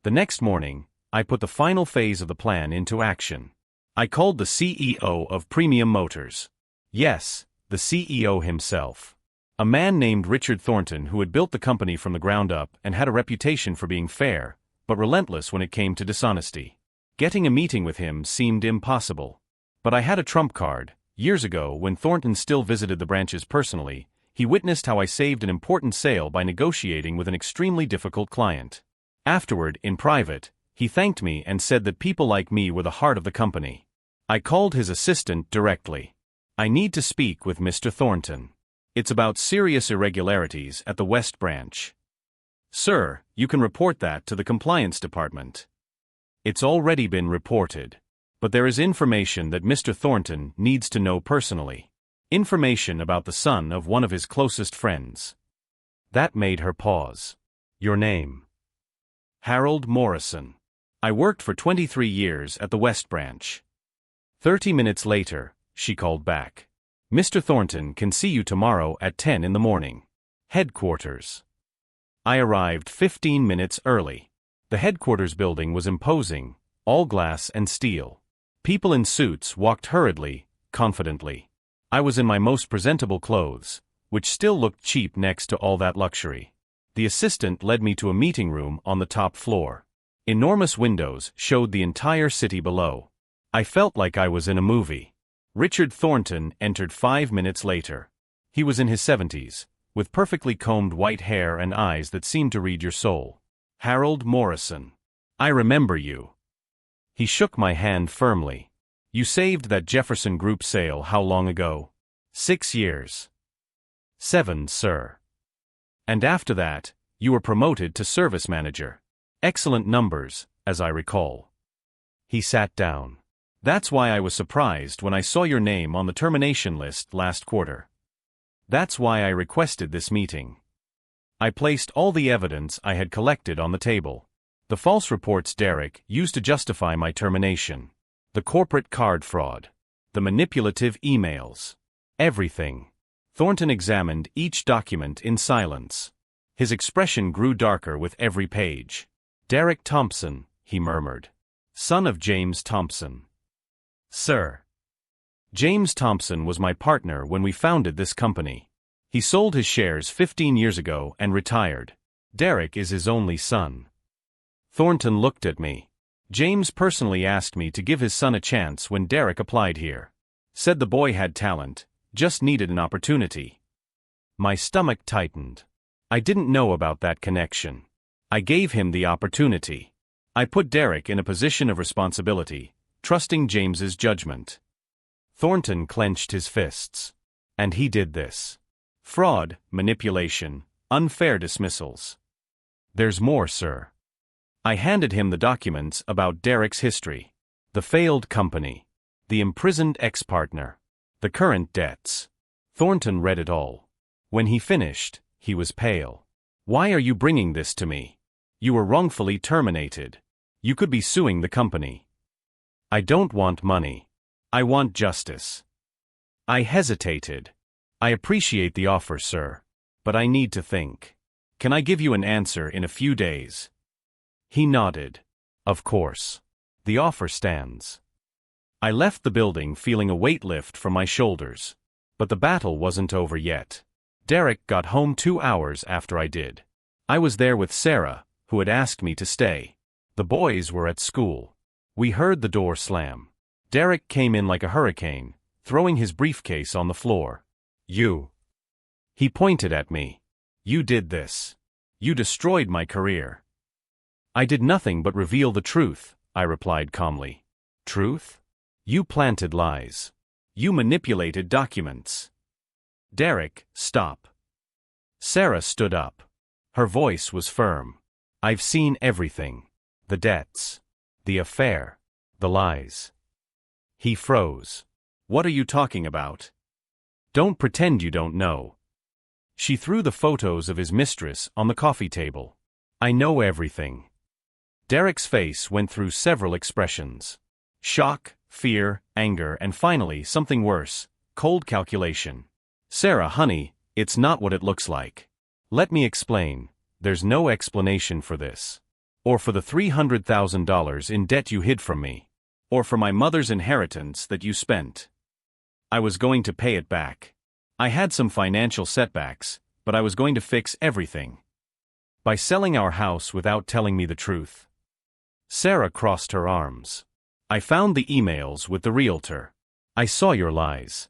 The next morning, I put the final phase of the plan into action. I called the CEO of Premium Motors. Yes, the CEO himself. A man named Richard Thornton who had built the company from the ground up and had a reputation for being fair, but relentless when it came to dishonesty. Getting a meeting with him seemed impossible. But I had a trump card. Years ago, when Thornton still visited the branches personally, he witnessed how I saved an important sale by negotiating with an extremely difficult client. Afterward, in private, he thanked me and said that people like me were the heart of the company. I called his assistant directly. I need to speak with Mr. Thornton. It's about serious irregularities at the West Branch. Sir, you can report that to the compliance department. It's already been reported. But there is information that Mr. Thornton needs to know personally. Information about the son of one of his closest friends. That made her pause. Your name? Harold Morrison. I worked for 23 years at the West Branch. 30 minutes later, she called back. Mr. Thornton can see you tomorrow at 10 in the morning. Headquarters. I arrived 15 minutes early. The headquarters building was imposing, all glass and steel. People in suits walked hurriedly, confidently. I was in my most presentable clothes, which still looked cheap next to all that luxury. The assistant led me to a meeting room on the top floor. Enormous windows showed the entire city below. I felt like I was in a movie. Richard Thornton entered 5 minutes later. He was in his 70s, with perfectly combed white hair and eyes that seemed to read your soul. Harold Morrison. I remember you. He shook my hand firmly. You saved that Jefferson Group sale how long ago? 6 years. 7, sir. And after that, you were promoted to service manager. Excellent numbers, as I recall. He sat down. That's why I was surprised when I saw your name on the termination list last quarter. That's why I requested this meeting. I placed all the evidence I had collected on the table. The false reports Derek used to justify my termination. The corporate card fraud. The manipulative emails. Everything. Thornton examined each document in silence. His expression grew darker with every page. Derek Thompson, he murmured. Son of James Thompson. Sir. James Thompson was my partner when we founded this company. He sold his shares 15 years ago and retired. Derek is his only son. Thornton looked at me. James personally asked me to give his son a chance when Derek applied here. Said the boy had talent, just needed an opportunity. My stomach tightened. I didn't know about that connection. I gave him the opportunity. I put Derek in a position of responsibility, trusting James's judgment. Thornton clenched his fists. And he did this. Fraud, manipulation, unfair dismissals. There's more, sir. I handed him the documents about Derek's history. The failed company. The imprisoned ex-partner. The current debts. Thornton read it all. When he finished, he was pale. Why are you bringing this to me? You were wrongfully terminated. You could be suing the company. I don't want money. I want justice. I hesitated. I appreciate the offer, sir. But I need to think. Can I give you an answer in a few days? He nodded. Of course. The offer stands. I left the building feeling a weight lift from my shoulders. But the battle wasn't over yet. Derek got home 2 hours after I did. I was there with Sarah, who had asked me to stay. The boys were at school. We heard the door slam. Derek came in like a hurricane, throwing his briefcase on the floor. You. He pointed at me. You did this. You destroyed my career. I did nothing but reveal the truth, I replied calmly. Truth? You planted lies. You manipulated documents. Derek, stop. Sarah stood up. Her voice was firm. I've seen everything. The debts. The affair. The lies. He froze. What are you talking about? Don't pretend you don't know. She threw the photos of his mistress on the coffee table. I know everything. Derek's face went through several expressions. Shock, fear, anger, and finally something worse, cold calculation. Sarah, honey, it's not what it looks like. Let me explain. There's no explanation for this. Or for the $300,000 in debt you hid from me. Or for my mother's inheritance that you spent. I was going to pay it back. I had some financial setbacks, but I was going to fix everything. By selling our house without telling me the truth. Sarah crossed her arms. I found the emails with the realtor. I saw your lies.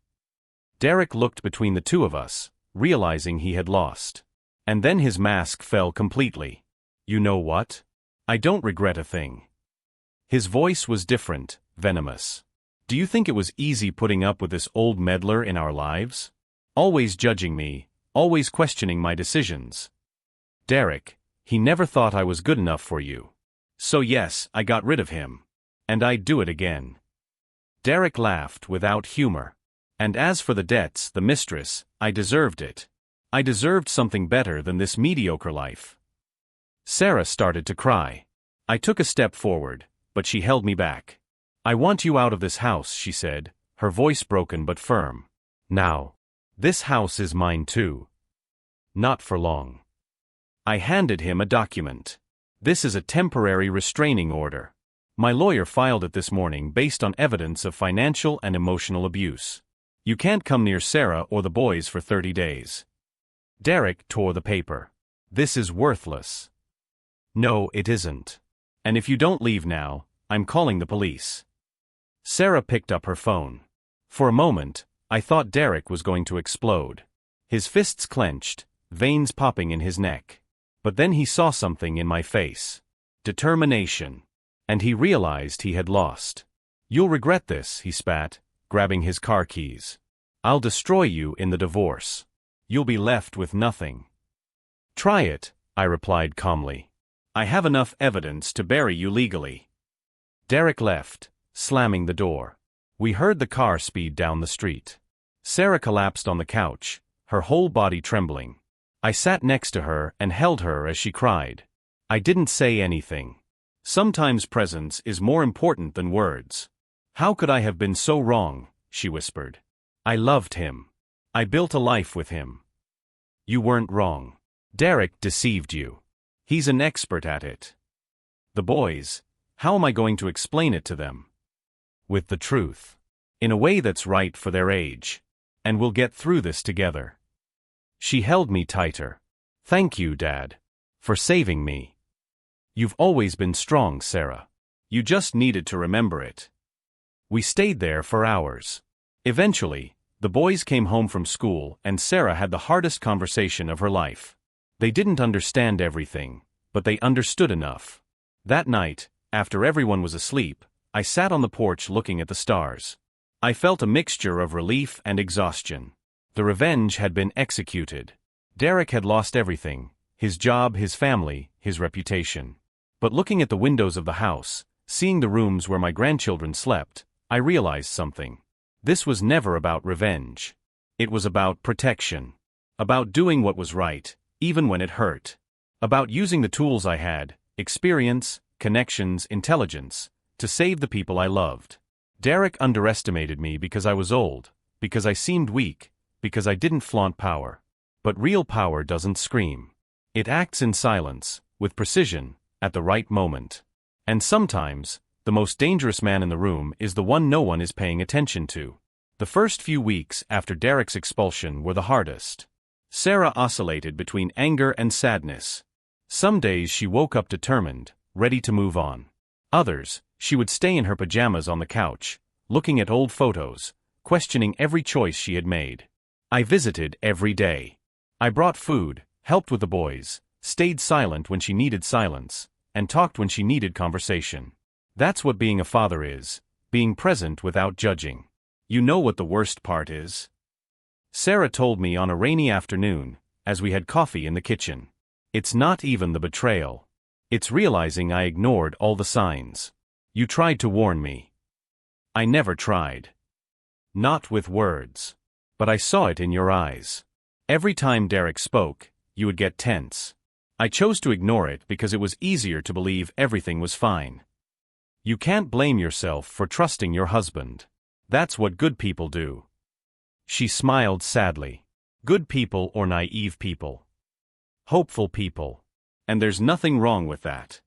Derek looked between the two of us, realizing he had lost. And then his mask fell completely. You know what? I don't regret a thing. His voice was different, venomous. Do you think it was easy putting up with this old meddler in our lives? Always judging me, always questioning my decisions. Derek, he never thought I was good enough for you. So yes, I got rid of him. And I'd do it again. Derek laughed without humor. And as for the debts, the mistress, I deserved it. I deserved something better than this mediocre life. Sarah started to cry. I took a step forward, but she held me back. I want you out of this house, she said, her voice broken but firm. Now. This house is mine too. Not for long. I handed him a document. This is a temporary restraining order. My lawyer filed it this morning based on evidence of financial and emotional abuse. You can't come near Sarah or the boys for 30 days. Derek tore the paper. This is worthless. No, it isn't. And if you don't leave now, I'm calling the police. Sarah picked up her phone. For a moment, I thought Derek was going to explode. His fists clenched, veins popping in his neck. But then he saw something in my face. Determination. And he realized he had lost. You'll regret this, he spat, grabbing his car keys. I'll destroy you in the divorce. You'll be left with nothing. Try it, I replied calmly. I have enough evidence to bury you legally. Derek left, slamming the door. We heard the car speed down the street. Sarah collapsed on the couch, her whole body trembling. I sat next to her and held her as she cried. I didn't say anything. Sometimes presence is more important than words. How could I have been so wrong, she whispered. I loved him. I built a life with him. You weren't wrong. Derek deceived you. He's an expert at it. The boys, how am I going to explain it to them? With the truth. In a way that's right for their age. And we'll get through this together. She held me tighter. Thank you, Dad. For saving me. You've always been strong, Sarah. You just needed to remember it. We stayed there for hours. Eventually, the boys came home from school and Sarah had the hardest conversation of her life. They didn't understand everything, but they understood enough. That night, after everyone was asleep, I sat on the porch looking at the stars. I felt a mixture of relief and exhaustion. The revenge had been executed. Derek had lost everything, his job, his family, his reputation. But looking at the windows of the house, seeing the rooms where my grandchildren slept, I realized something. This was never about revenge. It was about protection. About doing what was right, even when it hurt. About using the tools I had, experience, connections, intelligence, to save the people I loved. Derek underestimated me because I was old, because I seemed weak, because I didn't flaunt power. But real power doesn't scream. It acts in silence, with precision, at the right moment. And sometimes, the most dangerous man in the room is the one no one is paying attention to. The first few weeks after Derek's expulsion were the hardest. Sarah oscillated between anger and sadness. Some days she woke up determined, ready to move on. Others, she would stay in her pajamas on the couch, looking at old photos, questioning every choice she had made. I visited every day. I brought food, helped with the boys, stayed silent when she needed silence, and talked when she needed conversation. That's what being a father is, being present without judging. You know what the worst part is? Sarah told me on a rainy afternoon, as we had coffee in the kitchen. It's not even the betrayal. It's realizing I ignored all the signs. You tried to warn me. I never tried. Not with words. But I saw it in your eyes. Every time Derek spoke, you would get tense. I chose to ignore it because it was easier to believe everything was fine. You can't blame yourself for trusting your husband. That's what good people do. She smiled sadly. Good people or naive people? Hopeful people. And there's nothing wrong with that.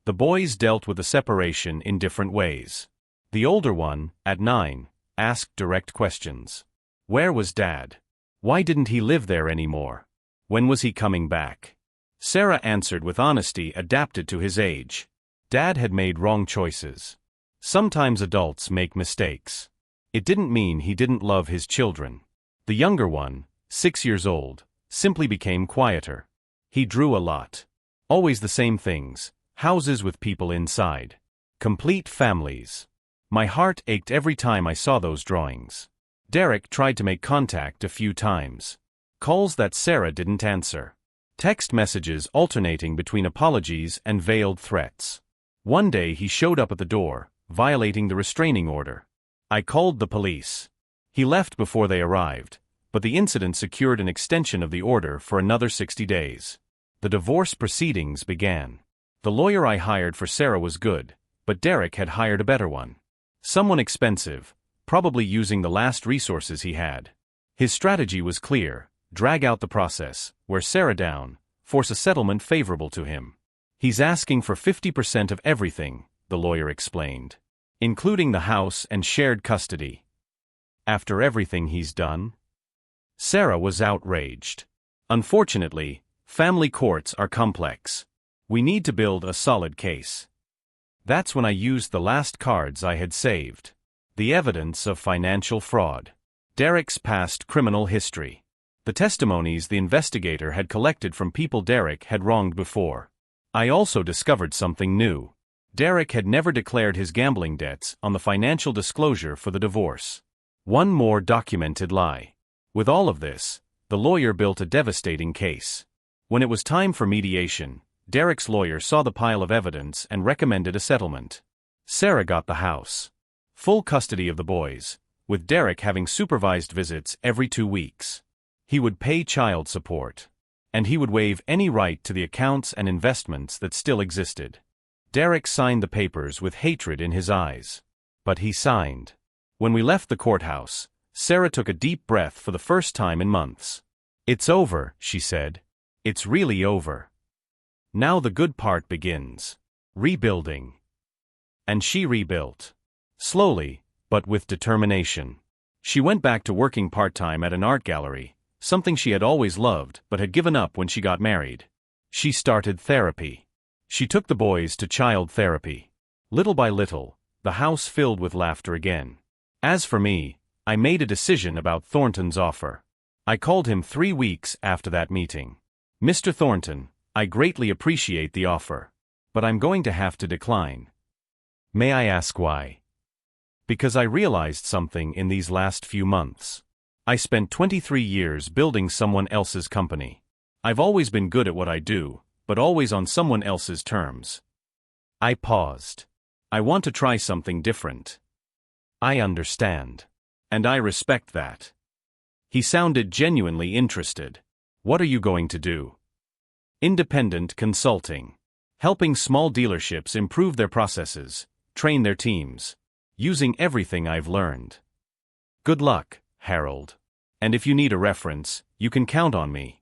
The boys dealt with the separation in different ways. The older one, at 9, asked direct questions. Where was Dad? Why didn't he live there anymore? When was he coming back? Sarah answered with honesty adapted to his age. Dad had made wrong choices. Sometimes adults make mistakes. It didn't mean he didn't love his children. The younger one, 6 years old, simply became quieter. He drew a lot. Always the same things, houses with people inside. Complete families. My heart ached every time I saw those drawings. Derek tried to make contact a few times. Calls that Sarah didn't answer. Text messages alternating between apologies and veiled threats. One day he showed up at the door, violating the restraining order. I called the police. He left before they arrived, but the incident secured an extension of the order for another 60 days. The divorce proceedings began. The lawyer I hired for Sarah was good, but Derek had hired a better one. Someone expensive, probably using the last resources he had. His strategy was clear: drag out the process, wear Sarah down, force a settlement favorable to him. He's asking for 50% of everything, the lawyer explained, including the house and shared custody. After everything he's done? Sarah was outraged. Unfortunately, family courts are complex. We need to build a solid case. That's when I used the last cards I had saved. The evidence of financial fraud. Derek's past criminal history. The testimonies the investigator had collected from people Derek had wronged before. I also discovered something new. Derek had never declared his gambling debts on the financial disclosure for the divorce. One more documented lie. With all of this, the lawyer built a devastating case. When it was time for mediation, Derek's lawyer saw the pile of evidence and recommended a settlement. Sarah got the house. Full custody of the boys, with Derek having supervised visits every 2 weeks. He would pay child support. And he would waive any right to the accounts and investments that still existed. Derek signed the papers with hatred in his eyes. But he signed. When we left the courthouse, Sarah took a deep breath for the first time in months. "It's over," she said. "It's really over. Now the good part begins. Rebuilding." And she rebuilt. Slowly, but with determination. She went back to working part-time at an art gallery, something she had always loved but had given up when she got married. She started therapy. She took the boys to child therapy. Little by little, the house filled with laughter again. As for me, I made a decision about Thornton's offer. I called him 3 weeks after that meeting. "Mr. Thornton, I greatly appreciate the offer, but I'm going to have to decline." "May I ask why?" "Because I realized something in these last few months. I spent 23 years building someone else's company. I've always been good at what I do, but always on someone else's terms." I paused. "I want to try something different." "I understand. And I respect that." He sounded genuinely interested. "What are you going to do?" "Independent consulting. Helping small dealerships improve their processes, train their teams. Using everything I've learned." "Good luck, Harold. And if you need a reference, you can count on me."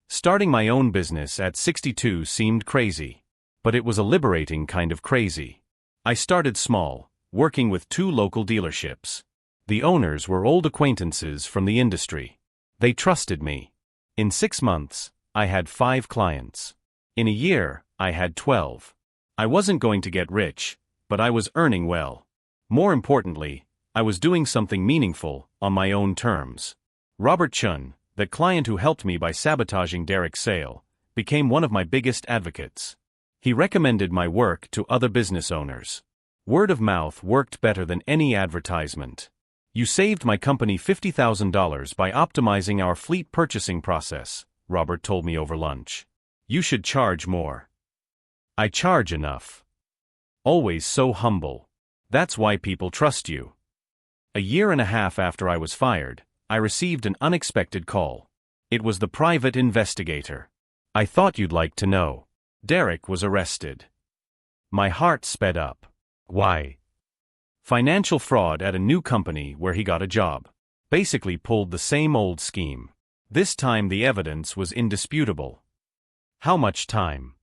Starting my own business at 62 seemed crazy. But it was a liberating kind of crazy. I started small, working with 2 local dealerships. The owners were old acquaintances from the industry. They trusted me. In 6 months, I had 5 clients. In a year, I had 12. I wasn't going to get rich, but I was earning well. More importantly, I was doing something meaningful, on my own terms. Robert Chun, the client who helped me by sabotaging Derek's sale, became one of my biggest advocates. He recommended my work to other business owners. Word of mouth worked better than any advertisement. "You saved my company $50,000 by optimizing our fleet purchasing process," Robert told me over lunch. "You should charge more." "I charge enough." Always so humble. That's why people trust you. A year and a half after I was fired, I received an unexpected call. It was the private investigator. "I thought you'd like to know. Derek was arrested." My heart sped up. "Why?" "Financial fraud at a new company where he got a job. Basically pulled the same old scheme. This time the evidence was indisputable." "How much time?"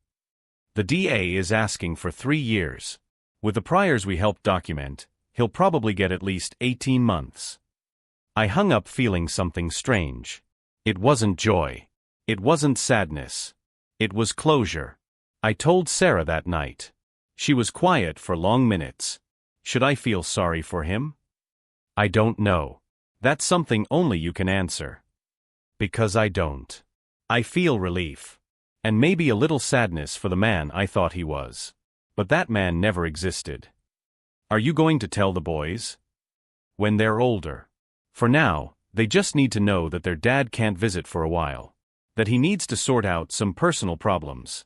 "The DA is asking for 3 years. With the priors we helped document, he'll probably get at least 18 months. I hung up feeling something strange. It wasn't joy. It wasn't sadness. It was closure. I told Sarah that night. She was quiet for long minutes. Should I feel sorry for him? I don't know. That's something only you can answer. Because I don't. I feel relief. And maybe a little sadness for the man I thought he was. But that man never existed. Are you going to tell the boys? When they're older. For now, they just need to know that their dad can't visit for a while. That he needs to sort out some personal problems.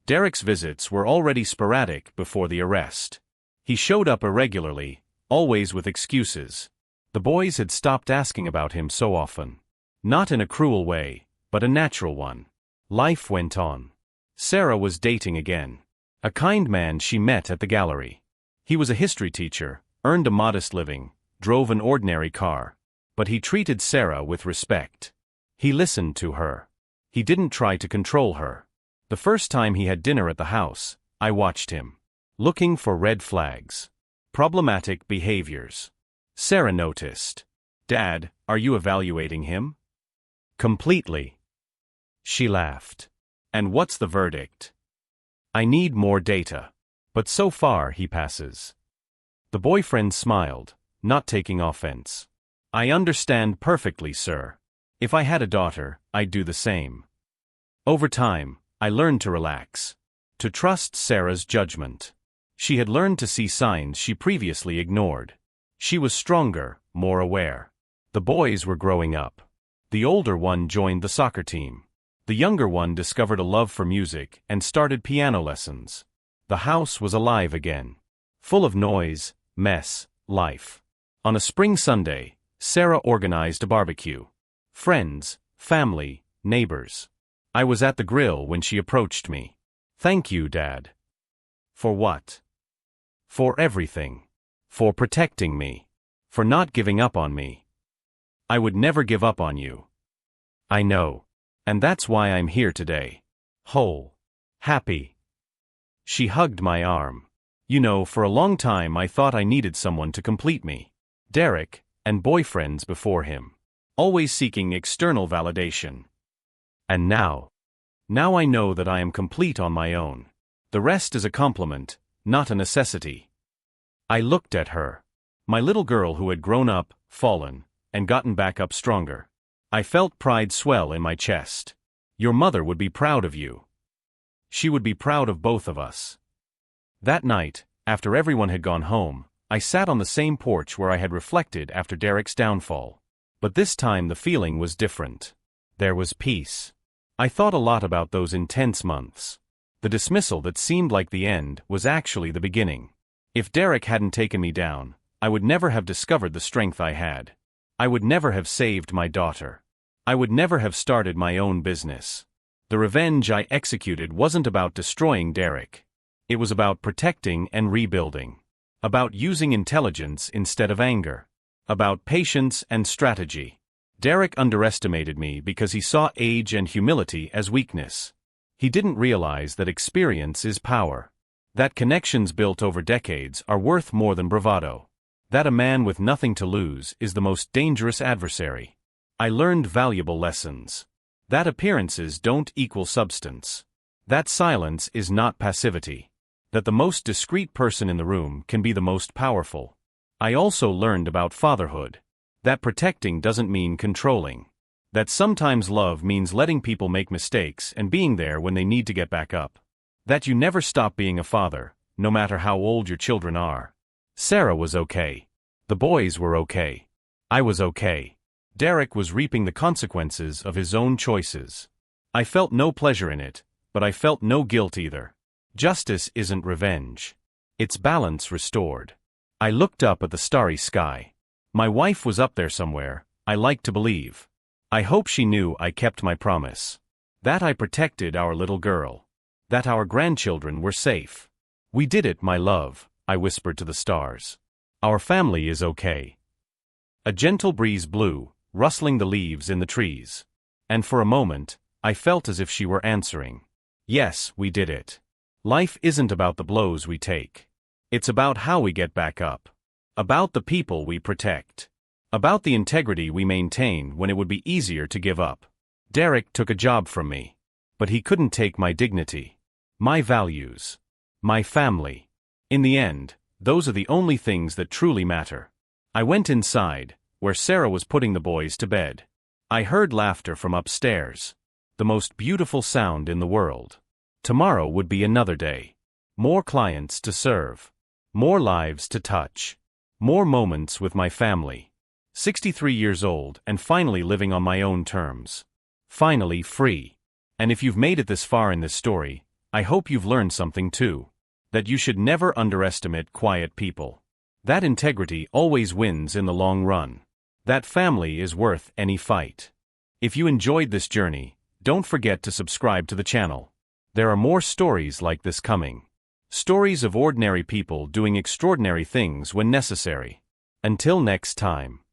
Derek's visits were already sporadic before the arrest. He showed up irregularly, always with excuses. The boys had stopped asking about him so often. Not in a cruel way, but a natural one. Life went on. Sarah was dating again. A kind man she met at the gallery. He was a history teacher, earned a modest living, drove an ordinary car. But he treated Sarah with respect. He listened to her. He didn't try to control her. The first time he had dinner at the house, I watched him. Looking for red flags. Problematic behaviors. Sarah noticed. "Dad, are you evaluating him?" "Completely." She laughed. "And what's the verdict?" "I need more data. But so far he passes." The boyfriend smiled, not taking offense. "I understand perfectly, sir. If I had a daughter, I'd do the same." Over time, I learned to relax. To trust Sarah's judgment. She had learned to see signs she previously ignored. She was stronger, more aware. The boys were growing up. The older one joined the soccer team. The younger one discovered a love for music and started piano lessons. The house was alive again. Full of noise, mess, life. On a spring Sunday, Sarah organized a barbecue. Friends, family, neighbors. I was at the grill when she approached me. "Thank you, Dad." "For what?" "For everything. For protecting me. For not giving up on me." "I would never give up on you." "I know. And that's why I'm here today. Whole. Happy." She hugged my arm. "You know, for a long time I thought I needed someone to complete me. Derek, and boyfriends before him. Always seeking external validation. And now I know that I am complete on my own. The rest is a compliment, not a necessity." I looked at her. My little girl who had grown up, fallen, and gotten back up stronger. I felt pride swell in my chest. "Your mother would be proud of you. She would be proud of both of us." That night, after everyone had gone home, I sat on the same porch where I had reflected after Derek's downfall. But this time the feeling was different. There was peace. I thought a lot about those intense months. The dismissal that seemed like the end was actually the beginning. If Derek hadn't taken me down, I would never have discovered the strength I had. I would never have saved my daughter. I would never have started my own business. The revenge I executed wasn't about destroying Derek. It was about protecting and rebuilding. About using intelligence instead of anger. About patience and strategy. Derek underestimated me because he saw age and humility as weakness. He didn't realize that experience is power. That connections built over decades are worth more than bravado. That a man with nothing to lose is the most dangerous adversary. I learned valuable lessons. That appearances don't equal substance. That silence is not passivity. That the most discreet person in the room can be the most powerful. I also learned about fatherhood. That protecting doesn't mean controlling. That sometimes love means letting people make mistakes and being there when they need to get back up. That you never stop being a father, no matter how old your children are. Sarah was okay. The boys were okay. I was okay. Derek was reaping the consequences of his own choices. I felt no pleasure in it, but I felt no guilt either. Justice isn't revenge. It's balance restored. I looked up at the starry sky. My wife was up there somewhere, I like to believe. I hope she knew I kept my promise. That I protected our little girl. That our grandchildren were safe. "We did it, my love," I whispered to the stars. "Our family is okay." A gentle breeze blew, rustling the leaves in the trees. And for a moment, I felt as if she were answering. Yes, we did it. Life isn't about the blows we take. It's about how we get back up. About the people we protect. About the integrity we maintain when it would be easier to give up. Derek took a job from me. But he couldn't take my dignity. My values. My family. In the end, those are the only things that truly matter. I went inside, where Sarah was putting the boys to bed. I heard laughter from upstairs. The most beautiful sound in the world. Tomorrow would be another day. More clients to serve. More lives to touch. More moments with my family. 63 years old and finally living on my own terms. Finally free. And if you've made it this far in this story, I hope you've learned something too. That you should never underestimate quiet people. That integrity always wins in the long run. That family is worth any fight. If you enjoyed this journey, don't forget to subscribe to the channel. There are more stories like this coming. Stories of ordinary people doing extraordinary things when necessary. Until next time.